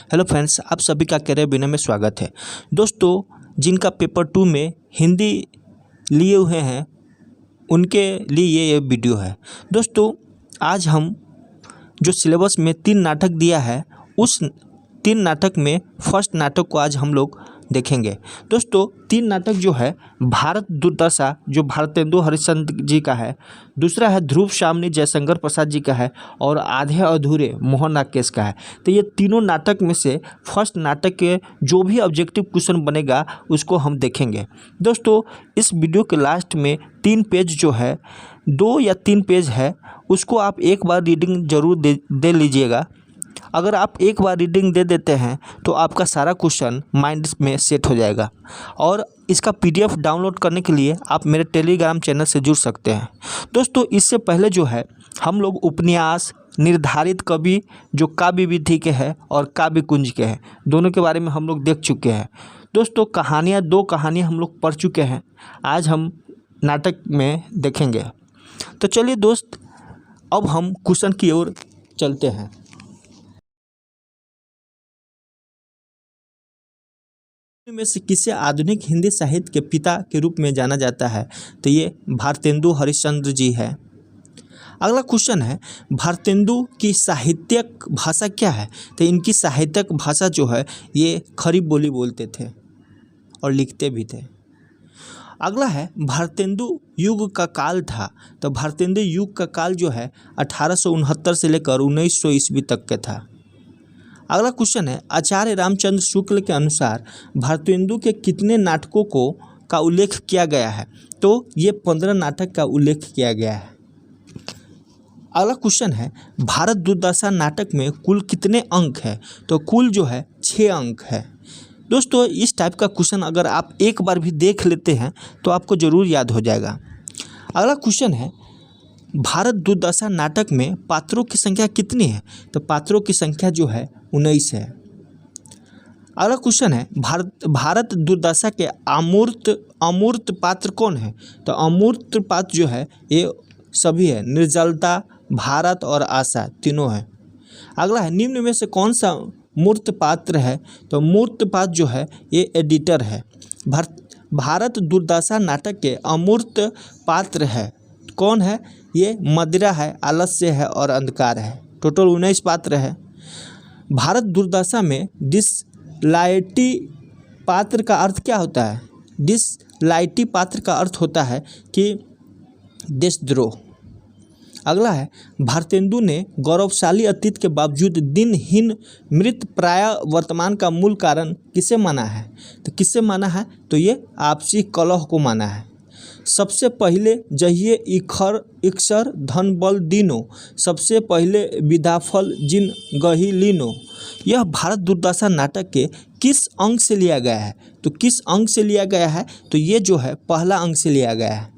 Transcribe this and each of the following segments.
Hello friends, आप सभी का करियर बिना में स्वागत है। दोस्तों, जिनका पेपर 2 में हिंदी लिए हुए हैं उनके लिए ये वीडियो है। दोस्तों, आज हम जो सिलेबस में 3 नाटक दिया है उस 3 नाटक में फर्स्ट नाटक को आज हम लोग देखेंगे। दोस्तों, 3 नाटक जो है भारत दुर्दशा जो भारतेंदु हरिश्चंद्र जी का है, दूसरा है ध्रुव सामनी जयशंकर प्रसाद जी का है और आधे अधूरे मोहन राकेश का है। तो ये तीनों नाटक में से फर्स्ट नाटक के जो भी ऑब्जेक्टिव क्वेश्चन बनेगा उसको हम देखेंगे। दोस्तों, इस वीडियो के लास्ट में 3 पेज जो है 2 या 3 पेज है उसको आप एक बार रीडिंग ज़रूर दे लीजिएगा। अगर आप एक बार रीडिंग दे देते हैं तो आपका सारा क्वेश्चन माइंड में सेट हो जाएगा। और इसका पीडीएफ डाउनलोड करने के लिए आप मेरे टेलीग्राम चैनल से जुड़ सकते हैं। दोस्तों, इससे पहले जो है हम लोग उपन्यास, निर्धारित कवि जो काव्य विधि के हैं और काव्य कुंज के हैं, दोनों के बारे में हम लोग देख चुके हैं। दोस्तों, कहानियाँ 2 कहानियाँ हम लोग पढ़ चुके हैं, आज हम नाटक में देखेंगे। तो चलिए दोस्त, अब हम क्वेश्चन की ओर चलते हैं। में से किसे आधुनिक हिंदी साहित्य के पिता के रूप में जाना जाता है? तो ये भारतेंदु हरिश्चंद्र जी है। अगला क्वेश्चन है, भारतेंदु की साहित्यिक भाषा क्या है? तो इनकी साहित्यिक भाषा जो है ये खड़ी बोली बोलते थे और लिखते भी थे। अगला है, भारतेंदु युग का काल था। तो भारतेंदु युग का काल जो है 1869 से लेकर 1900 ईस्वी तक का था। अगला क्वेश्चन है, आचार्य रामचंद्र शुक्ल के अनुसार भारतेंदु के कितने नाटकों का उल्लेख किया गया है? तो ये 15 नाटक का उल्लेख किया गया है। अगला क्वेश्चन है, भारत दुर्दशा नाटक में कुल कितने अंक है? तो कुल जो है 6 अंक है। दोस्तों, इस टाइप का क्वेश्चन अगर आप एक बार भी देख लेते हैं तो आपको ज़रूर याद हो जाएगा। अगला क्वेश्चन है, भारत दुर्दशा नाटक में पात्रों की संख्या कितनी है? तो पात्रों की संख्या जो है 19 है। अगला क्वेश्चन है, भारत दुर्दशा के अमूर्त पात्र कौन है? तो अमूर्त पात्र जो है ये सभी है, निर्जलता, भारत और आशा तीनों है। अगला है, निम्न में से कौन सा मूर्त पात्र है? तो मूर्त पात्र जो है ये एडिटर है। भारत दुर्दशा नाटक के अमूर्त पात्र है कौन है? ये मदिरा है, आलस्य है और अंधकार है। टोटल 19 पात्र है। भारत दुर्दशा में डिसलाइटी पात्र का अर्थ क्या होता है? डिसलाइटी पात्र का अर्थ होता है कि देशद्रोह। अगला है, भारतेंदु ने गौरवशाली अतीत के बावजूद दिनहीन मृत प्राय वर्तमान का मूल कारण किसे माना है? तो किसे माना है? तो ये आपसी कलह को माना है। सबसे पहले जहिए इक्षर धन बल दीनो, सबसे पहले विधाफल जिन गही लीनो। यह भारत दुर्दशा नाटक के किस अंक से लिया गया है? तो किस अंक से लिया गया है? तो ये जो है पहला अंक से लिया गया है।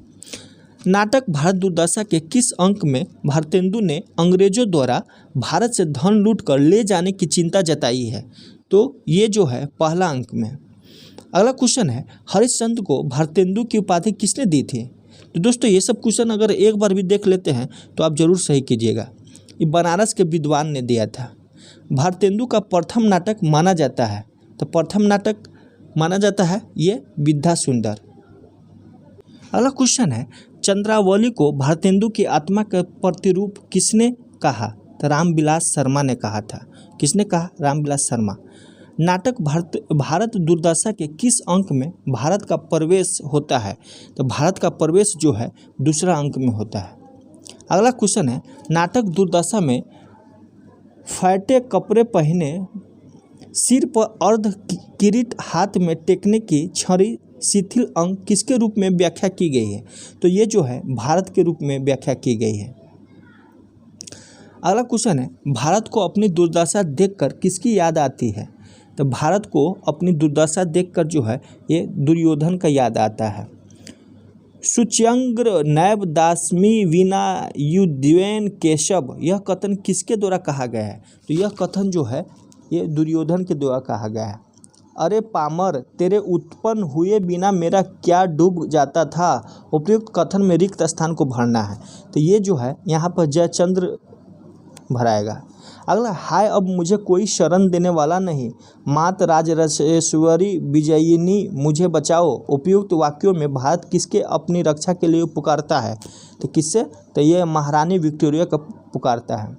नाटक भारत दुर्दशा के किस अंक में भारतेंदु ने अंग्रेजों द्वारा भारत से धन लूट कर ले जाने की चिंता जताई है? तो ये जो है पहला अंक में। अगला क्वेश्चन है, हरिश्चंद्र को भारतेंदु की उपाधि किसने दी थी? तो दोस्तों, ये सब क्वेश्चन अगर एक बार भी देख लेते हैं तो आप ज़रूर सही कीजिएगा। ये बनारस के विद्वान ने दिया था। भारतेंदु का प्रथम नाटक माना जाता है, तो प्रथम नाटक माना जाता है ये विद्या सुंदर। अगला क्वेश्चन है, चंद्रावली को भारतेंदु की आत्मा का प्रतिरूप किसने कहा? तो रामविलास शर्मा ने कहा था। किसने कहा? रामविलास शर्मा। नाटक भारत दुर्दशा के किस अंक में भारत का प्रवेश होता है? तो भारत का प्रवेश जो है दूसरा अंक में होता है। अगला क्वेश्चन है, नाटक दुर्दशा में फटे कपड़े पहने, सिर पर अर्ध किरीट, हाथ में टेकने की छड़ी शिथिल अंक किसके रूप में व्याख्या की गई है? तो ये जो है भारत के रूप में व्याख्या की गई है। अगला क्वेश्चन है, भारत को अपनी दुर्दशा देखकर किसकी याद आती है? तो भारत को अपनी दुर्दशा देखकर जो है ये दुर्योधन का याद आता है। सुच्यंग्र नैब दास्मी वीना युद्वेन केशव, यह कथन किसके द्वारा कहा गया है? तो यह कथन जो है ये दुर्योधन के द्वारा कहा गया है। अरे पामर, तेरे उत्पन्न हुए बिना मेरा क्या डूब जाता था। उपयुक्त कथन में रिक्त स्थान को भरना है। तो ये जो है यहाँ पर जयचंद्र भराएगा। अगला, हाय अब मुझे कोई शरण देने वाला नहीं, मात राजराजेश्वरी विजयिनी मुझे बचाओ। उपयुक्त वाक्यों में भारत किसके अपनी रक्षा के लिए पुकारता है? तो किससे? तो ये महारानी विक्टोरिया का पुकारता है।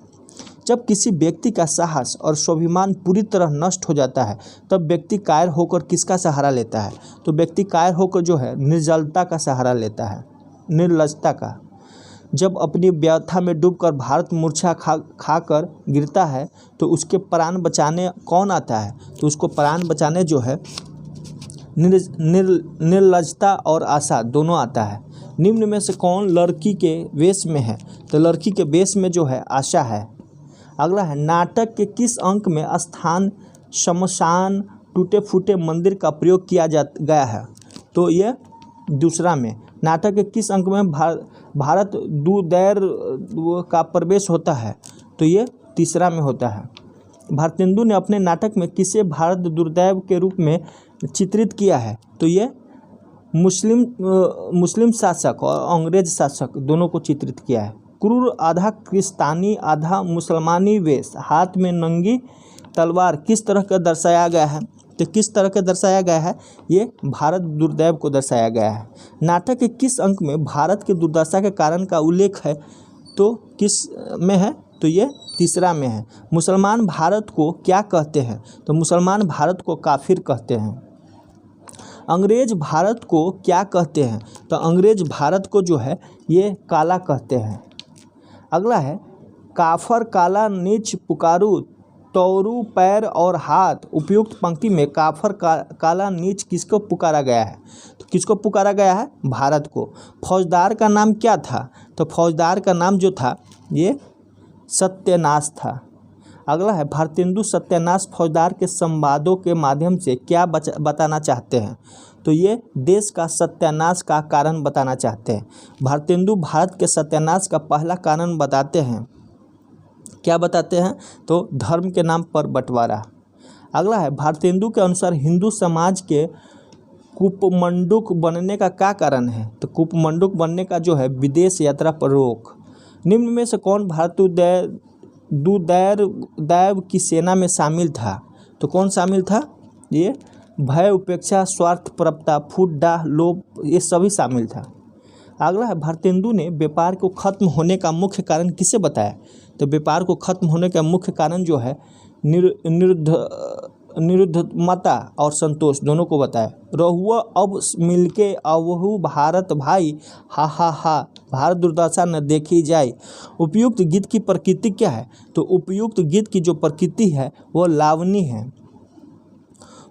जब किसी व्यक्ति का साहस और स्वाभिमान पूरी तरह नष्ट हो जाता है तब व्यक्ति कायर होकर किसका सहारा लेता है? तो व्यक्ति कायर होकर जो है निर्जलता का सहारा लेता है, निर्लजता का। जब अपनी व्यथा में डूबकर भारत मूर्छा खाकर गिरता है तो उसके प्राण बचाने कौन आता है? तो उसको प्राण बचाने जो है निर्लजता और आशा दोनों आता है। निम्न में से कौन लड़की के वेश में है? तो लड़की के वेश में जो है आशा है। अगला है, नाटक के किस अंक में स्थान, शमशान, टूटे फूटे मंदिर का प्रयोग किया गया है? तो ये दूसरा में। नाटक के किस अंक में भारत दुर्दैव का प्रवेश होता है? तो ये तीसरा में होता है। भारतेंदु ने अपने नाटक में किसे भारत दुर्दैव के रूप में चित्रित किया है? तो ये मुस्लिम शासक और अंग्रेज शासक दोनों को चित्रित किया है। क्रूर आधा क्रिस्तानी आधा मुसलमानी वेश, हाथ में नंगी तलवार किस तरह का दर्शाया गया है? तो किस तरह का दर्शाया गया है? ये भारत दुर्दैव को दर्शाया गया है। नाटक के किस अंक में भारत की दुर्दशा के कारण का उल्लेख है? तो किस में है? तो ये तीसरा में है। मुसलमान भारत को क्या कहते हैं? तो मुसलमान भारत को काफिर कहते हैं। अंग्रेज भारत को क्या कहते हैं? तो अंग्रेज भारत को जो है ये काला कहते हैं। अगला है, काफर काला नीच पुकारू तौरू पैर और हाथ। उपयुक्त पंक्ति में काफर काला नीच किसको पुकारा गया है? तो किसको पुकारा गया है? भारत को। फौजदार का नाम क्या था? तो फौजदार का नाम जो था ये सत्यानाश था। अगला है, भारतेंदु सत्यानाश फौजदार के संवादों के माध्यम से क्या बताना चाहते हैं? तो ये देश का सत्यानाश का कारण बताना चाहते हैं। भारतेंदु भारत के सत्यानाश का पहला कारण बताते हैं। क्या बताते हैं? तो धर्म के नाम पर बंटवारा। अगला है, भारतेंदु के अनुसार हिंदू समाज के कुपमंडुक बनने का क्या कारण है? तो कुपमंडुक बनने का जो है विदेश यात्रा पर रोक। निम्न में से कौन भारत दुर्दैव की सेना में शामिल था? तो कौन शामिल था? ये भय, उपेक्षा, स्वार्थ, प्रपता, फूट, डाह, लोभ, ये सभी शामिल था। अगला है, भारतेंदु ने व्यापार को खत्म होने का मुख्य कारण किसे बताया? तो व्यापार को खत्म होने का मुख्य कारण जो है निरुद्धमता और संतोष दोनों को बताया। रहुआ अब मिलके अवहु भारत भाई, हा हा हा, भारत दुर्दशा न देखी जाए। उपयुक्त गीत की प्रकृति क्या है? तो उपयुक्त गीत की जो प्रकृति है वो लावनी है।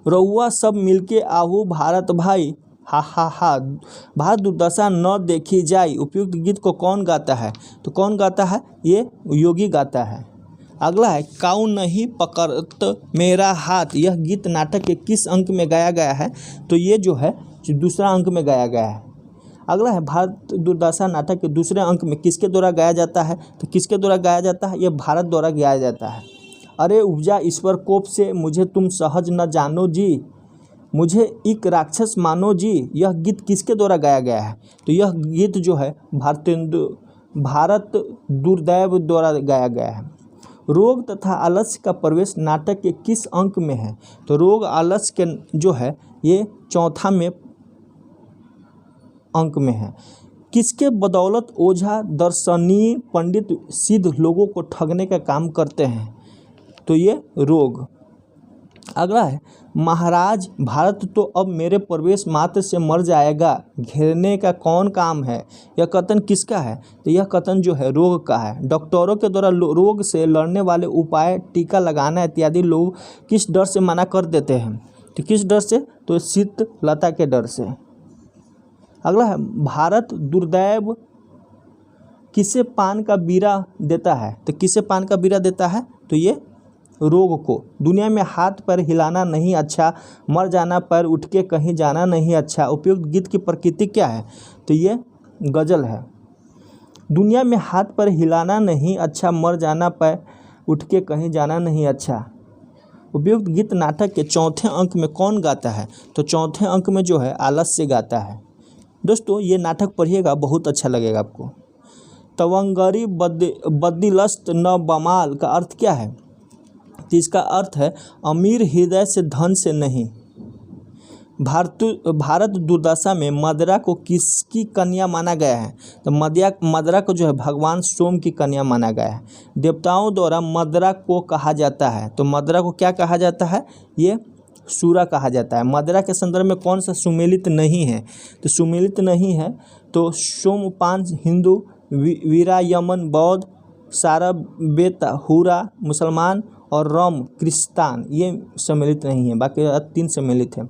रहुआ सब मिलके आहू भारत भाई, हा हा हा, भारत दुर्दशा न देखी जाए। उपयुक्त गीत को कौन गाता है? तो कौन गाता है? ये योगी गाता है। अगला है, काऊ नहीं पकड़त मेरा हाथ। यह गीत नाटक के किस अंक में गाया गया है? तो ये जो है दूसरा अंक में गाया गया है। अगला है, भारत दुर्दशा नाटक के दूसरे अंक में किसके द्वारा गाया जाता है? तो किसके द्वारा गाया जाता है? ये भारत द्वारा गाया जाता है। अरे उपजा ईश्वर कोप से, मुझे तुम सहज न जानो जी, मुझे एक राक्षस मानो जी। यह गीत किसके द्वारा गाया गया है? तो यह गीत जो है भारत दुर्दैव द्वारा गाया गया है। रोग तथा आलस्य का प्रवेश नाटक के किस अंक में है? तो रोग आलस्य के जो है ये चौथा में अंक में है। किसके बदौलत ओझा, दर्शनीय, पंडित, सिद्ध लोगों को ठगने का काम करते हैं? तो ये रोग। अगला है, महाराज भारत तो अब मेरे प्रवेश मात्र से मर जाएगा, घेरने का कौन काम है? यह कथन किसका है? तो यह कथन जो है रोग का है। डॉक्टरों के द्वारा रोग से लड़ने वाले उपाय, टीका लगाना इत्यादि लोग किस डर से मना कर देते हैं? तो किस डर से? तो शीत लता के डर से। अगला है, भारत दुर्दैव किसे पान का बीरा देता है? तो किसे पान का बीरा देता है? तो ये रोग को। दुनिया में हाथ पैर हिलाना नहीं अच्छा, मर जाना पैर उठ के कहीं जाना नहीं अच्छा। उपयुक्त गीत की प्रकृति क्या है? तो ये गजल है। दुनिया में हाथ पैर हिलाना नहीं अच्छा, मर जाना पैर उठ के कहीं जाना नहीं अच्छा। उपयुक्त गीत नाटक के चौथे अंक में कौन गाता है? तो चौथे अंक में जो है आलस्य गाता है। दोस्तों ये नाटक पढ़िएगा, बहुत अच्छा लगेगा आपको। तवंगरी बद्दिलस्त न बमाल का अर्थ क्या है? तो इसका अर्थ है अमीर हृदय से धन से नहीं। भारत दुर्दशा में मदरा को किसकी कन्या माना गया है? तो मदरा को जो है भगवान सोम की कन्या माना गया है। देवताओं द्वारा मदरा को कहा जाता है, तो मदरा को क्या कहा जाता है? ये सूरा कहा जाता है। मदरा के संदर्भ में कौन सा सुमेलित नहीं है? तो सुमेलित नहीं है तो सोमपान हिंदू, वीरा यमन बौद्ध, सारबेत हुरा मुसलमान और रम क्रिस्तान ये सम्मिलित नहीं है, बाकी 3 सम्मिलित है।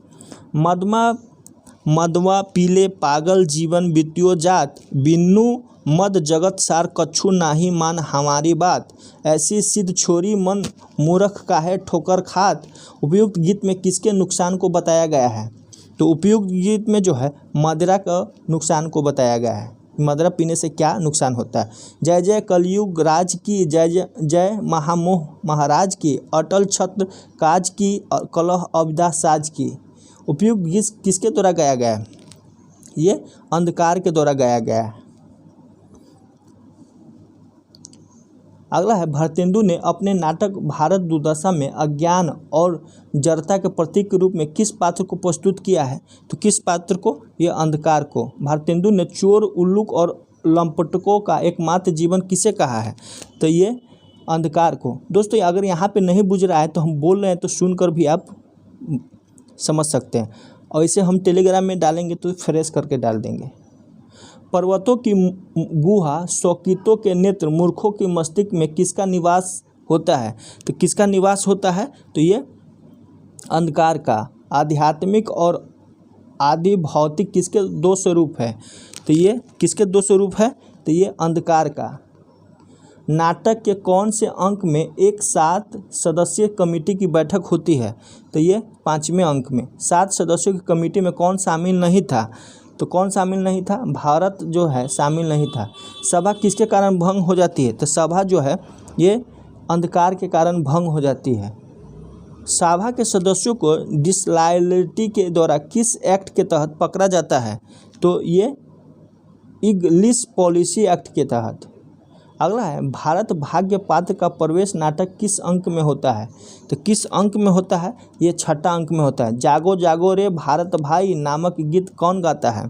मदवा पीले पागल जीवन बित्यो जात, बिन्नू मद जगत सार कछु नाही मान हमारी बात, ऐसी सिद्ध छोरी मन मूर्ख काहे ठोकर खात। उपयुक्त गीत में किसके नुकसान को बताया गया है? तो उपयुक्त गीत में जो है मदिरा का नुकसान को बताया गया है। मदिरा पीने से क्या नुकसान होता है? जय जय कलयुग राज की, जय जय जय महामोह महाराज की, अटल छत्र काज की, कलह अविदा साज की। उपयुक्त गीत किसके द्वारा गाया गया है? ये अंधकार के द्वारा गाया गया है। अगला है भारतेंदु ने अपने नाटक भारत दुर्दशा में अज्ञान और जड़ता के प्रतीक के रूप में किस पात्र को प्रस्तुत किया है? तो किस पात्र को? यह अंधकार को। भारतेंदु ने चोर, उल्लूक और लंपटकों का एकमात्र जीवन किसे कहा है? तो ये अंधकार को। दोस्तों अगर यहाँ पे नहीं बुझ रहा है तो हम बोल रहे हैं तो सुनकर भी आप समझ सकते हैं, और इसे हम टेलीग्राम में डालेंगे तो फ्रेश करके डाल देंगे। पर्वतों की गुहा, शौकितों के नेत्र, मूर्खों की मस्तिष्क में किसका निवास होता है? तो किसका निवास होता है? तो ये अंधकार का। आध्यात्मिक और आदि भौतिक किसके 2 स्वरूप है? तो ये किसके 2 स्वरूप है? तो ये अंधकार का। नाटक के कौन से अंक में एक 7 सदस्यीय कमेटी की बैठक होती है? तो ये 5वें अंक में। 7 सदस्यों की कमेटी में कौन शामिल नहीं था? तो कौन शामिल नहीं था? भारत जो है शामिल नहीं था। सभा किसके कारण भंग हो जाती है? तो सभा जो है ये अंधकार के कारण भंग हो जाती है। सभा के सदस्यों को डिसलॉयल्टी के द्वारा किस एक्ट के तहत पकड़ा जाता है? तो ये इंग्लिश पॉलिसी एक्ट के तहत। अगला है भारत भाग्य पात्र का प्रवेश नाटक किस अंक में होता है? तो किस अंक में होता है? ये 6ठा अंक में होता है। जागो जागो रे भारत भाई नामक गीत कौन गाता है?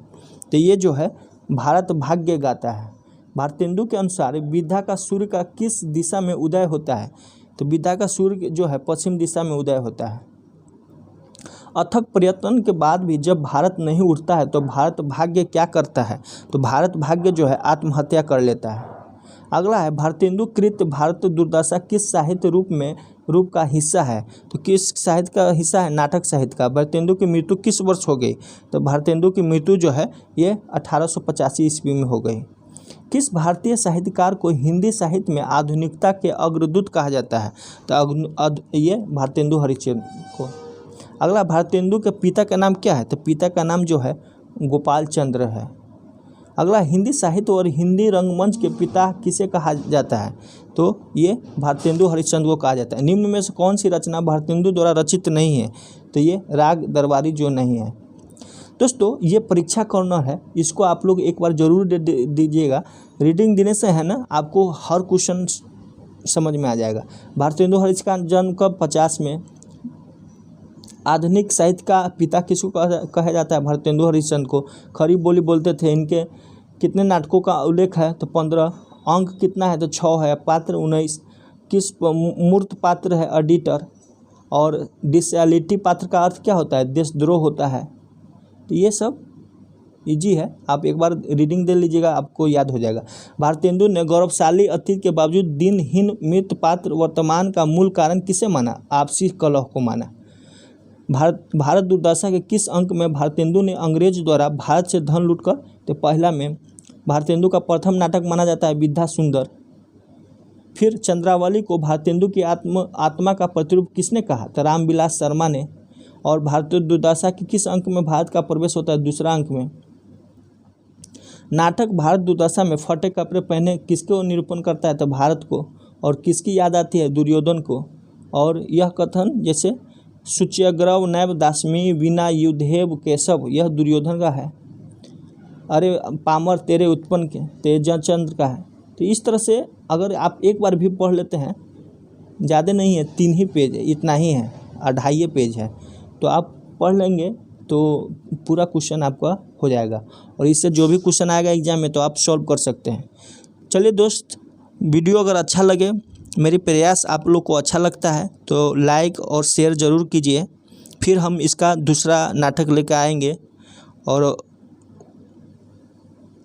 तो ये जो है भारत भाग्य गाता है। भारतेंदु के अनुसार विद्या का सूर्य का किस दिशा में उदय होता है? तो विद्या का सूर्य जो है पश्चिम दिशा में उदय होता है। अथक प्रयत्न के बाद भी जब भारत नहीं उठता है तो भारत भाग्य क्या करता है? तो भारत भाग्य जो है आत्महत्या कर लेता है। अगला है भारतेंदु कृत भारत दुर्दशा किस साहित्य रूप का हिस्सा है? तो किस साहित्य का हिस्सा है? नाटक साहित्य का। भारतेंदु की मृत्यु किस वर्ष हो गई? तो भारतेंदु की मृत्यु जो है ये 1885 ईस्वी में हो गई। किस भारतीय साहित्यकार को हिंदी साहित्य में आधुनिकता के अग्रदूत कहा जाता है? तो ये भारतेंदु हरिश्चंद्र को। अगला भारतेंदु के पिता का नाम क्या है? तो पिता का नाम जो है गोपाल चंद्र है। अगला हिंदी साहित्य और हिंदी रंगमंच के पिता किसे कहा जाता है? तो ये भारतेंदु हरिश्चंद्र को कहा जाता है। निम्न में से कौन सी रचना भारतेंदु द्वारा रचित नहीं है? तो ये राग दरबारी जो नहीं है। दोस्तों ये परीक्षा कॉर्नर है, इसको आप लोग एक बार जरूर दीजिएगा। रीडिंग देने से है ना आपको हर क्वेश्चन समझ में आ जाएगा। भारतेंदु हरिश्चंद्र का जन्म कब? 50 में। आधुनिक साहित्य का पिता किसको कहा जाता है? भारतेंदु हरिश्चंद्र को। खरी बोली बोलते थे। इनके कितने नाटकों का उल्लेख है? तो 15। अंक कितना है? तो 6 है। पात्र 19। किस मूर्त पात्र है? एडिटर। और डिसलॉयल्टी पात्र का अर्थ क्या होता है? देशद्रोह होता है। तो ये सब इजी है, आप एक बार रीडिंग दे लीजिएगा आपको याद हो जाएगा। भारतेंदु ने गौरवशाली अतीत के बावजूद दिनहीन मृत पात्र वर्तमान का मूल कारण किसे माना? आपसी कलह को माना। भारत दुर्दशा के किस अंक में भारतेंदु ने अंग्रेज द्वारा भारत से धन लूटकर? तो पहला में। भारतेंदु का प्रथम नाटक माना जाता है विद्या सुंदर। फिर चंद्रावली को भारतेंदु की आत्मा का प्रतिरूप किसने कहा? तो रामविलास शर्मा ने। और भारत दुर्दशा के किस अंक में भारत का प्रवेश होता है? दूसरा अंक में। नाटक भारत दुर्दशा में फटे कपड़े पहने किसको निरूपण करता है? तो भारत को। और किसकी याद आती है? दुर्योधन को। और यह कथन जैसे शुच्यग्रव नैव दास्मी विना युद्धेव केशव, यह दुर्योधन का है। अरे पामर तेरे उत्पन्न के तेजचंद्र का है। तो इस तरह से अगर आप एक बार भी पढ़ लेते हैं, ज़्यादा नहीं है, 3 ही पेज है, इतना ही है, 2.5 पेज है, तो आप पढ़ लेंगे तो पूरा क्वेश्चन आपका हो जाएगा और इससे जो भी क्वेश्चन आएगा एग्जाम में तो आप सॉल्व कर सकते हैं। चलिए दोस्त, वीडियो अगर अच्छा लगे, मेरी प्रयास आप लोग को अच्छा लगता है तो लाइक और शेयर ज़रूर कीजिए। फिर हम इसका दूसरा नाटक लेकर आएंगे और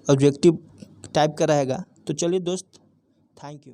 ऑब्जेक्टिव टाइप का रहेगा। तो चलिए दोस्त, थैंक यू।